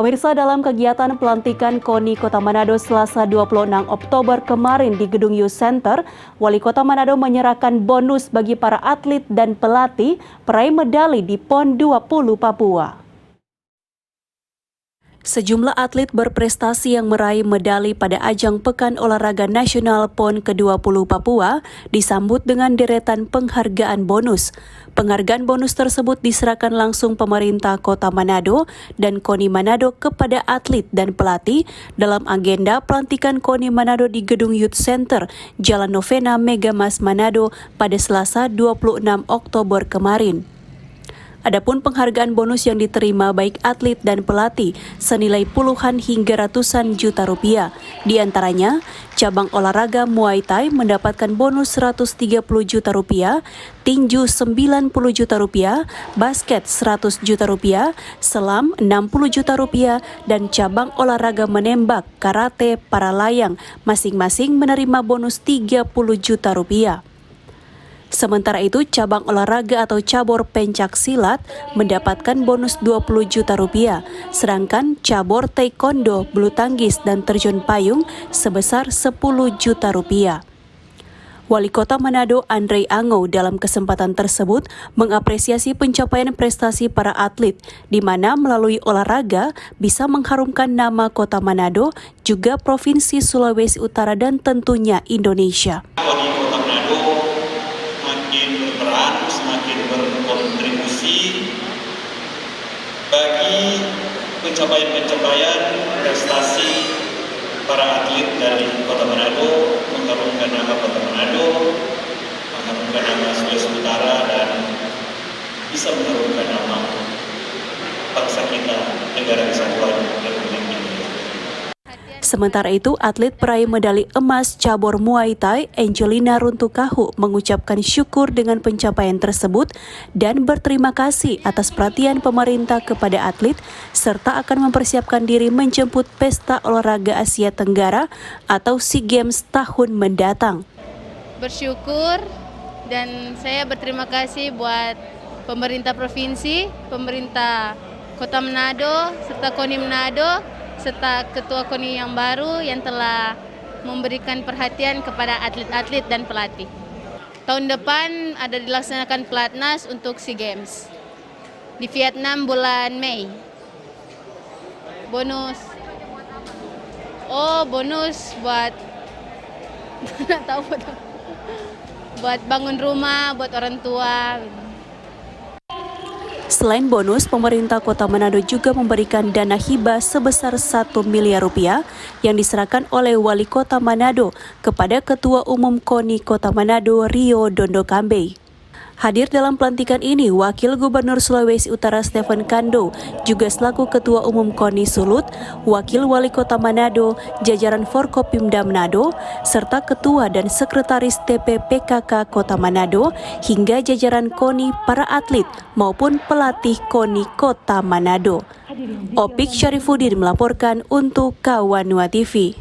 Pemirsa, dalam kegiatan pelantikan KONI Kota Manado Selasa 26 Oktober kemarin di Gedung Youth Center, Wali Kota Manado menyerahkan bonus bagi para atlet dan pelatih peraih medali di PON 20 Papua. Sejumlah atlet berprestasi yang meraih medali pada ajang Pekan Olahraga Nasional PON ke-20 Papua disambut dengan deretan penghargaan bonus. Penghargaan bonus tersebut diserahkan langsung pemerintah Kota Manado dan KONI Manado kepada atlet dan pelatih dalam agenda pelantikan KONI Manado di Gedung Youth Center, Jalan Novena Megamas Manado pada Selasa 26 Oktober kemarin. Adapun penghargaan bonus yang diterima baik atlet dan pelatih senilai puluhan hingga ratusan juta rupiah. Di antaranya, cabang olahraga Muay Thai mendapatkan bonus 130 juta rupiah, tinju 90 juta rupiah, basket 100 juta rupiah, selam 60 juta rupiah, dan cabang olahraga menembak, karate, para layang masing-masing menerima bonus 30 juta rupiah. Sementara itu, cabang olahraga atau cabur pencak silat mendapatkan bonus 20 juta rupiah, sedangkan cabur taekwondo, bulu tangkis, dan terjun payung sebesar 10 juta rupiah. Wali Kota Manado Andre Ango dalam kesempatan tersebut mengapresiasi pencapaian prestasi para atlet, di mana melalui olahraga bisa mengharumkan nama Kota Manado, juga Provinsi Sulawesi Utara, dan tentunya Indonesia. Semakin berkontribusi bagi pencapaian prestasi para atlet dari Kota Manado, mengharumkan nama Kota Manado, mengharumkan nama Sulawesi Utara, dan bisa mengharumkan nama bangsa kita, negara kesatuan Republik Indonesia. Sementara itu, atlet peraih medali emas cabur Muay Thai Angelina Runtukahu mengucapkan syukur dengan pencapaian tersebut dan berterima kasih atas perhatian pemerintah kepada atlet serta akan mempersiapkan diri menjemput Pesta Olahraga Asia Tenggara atau SEA Games tahun mendatang. Bersyukur dan saya berterima kasih buat pemerintah provinsi, pemerintah Kota Manado, serta KONI Manado, serta Ketua KONI yang baru yang telah memberikan perhatian kepada atlet-atlet dan pelatih. Tahun depan ada dilaksanakan pelatnas untuk SEA Games di Vietnam bulan Mei. Bonus buat nggak tahu buat bangun rumah, buat orang tua. Selain bonus, pemerintah Kota Manado juga memberikan dana hibah sebesar 1 miliar rupiah yang diserahkan oleh Wali Kota Manado kepada Ketua Umum KONI Kota Manado Rio Dondokambe. Hadir dalam pelantikan ini, Wakil Gubernur Sulawesi Utara Stephen Kando, juga selaku Ketua Umum KONI Sulut, Wakil Wali Kota Manado, jajaran Forkopimda Manado, serta Ketua dan Sekretaris TPPKK Kota Manado, hingga jajaran KONI, para atlet, maupun pelatih KONI Kota Manado. Opik Syarifuddin melaporkan untuk Kawanua TV.